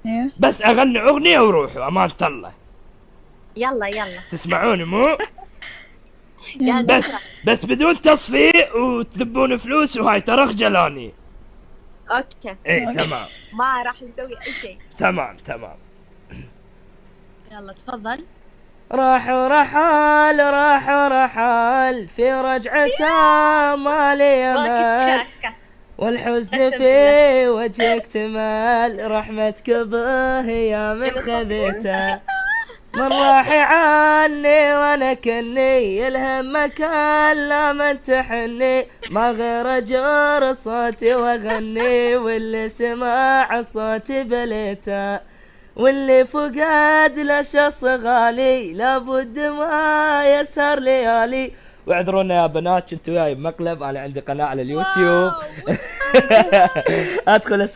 ايوه بس اغني اغنية وروحوا امانة الله. يلا يلا. تسمعوني مو؟ قاعد يلا. بس اسمع. بس بدون تصفيق وتذبون فلوس وهاي ترى خجلاني. اوكي. ايه أوكي. تمام. ما راح نسوي اي شيء. تمام تمام. يلا تفضل. راح ورحال راح ورحال في رجعته ما لي وقت امل، شاكة. والحزن قسم في وجهك تمال، رحمتك به يا من بالله. خذيته، من راح عني وانا كني الهم كلا من تحني، ما غير اجر صوتي واغني، واللي سمع صوتي بليته، واللي فقد له شخص غالي لابد ما يسهر ليالي. واعذرونا يا بنات كنت وياي بمقلب، انا عندي قناة على اليوتيوب. واو، وش ادخل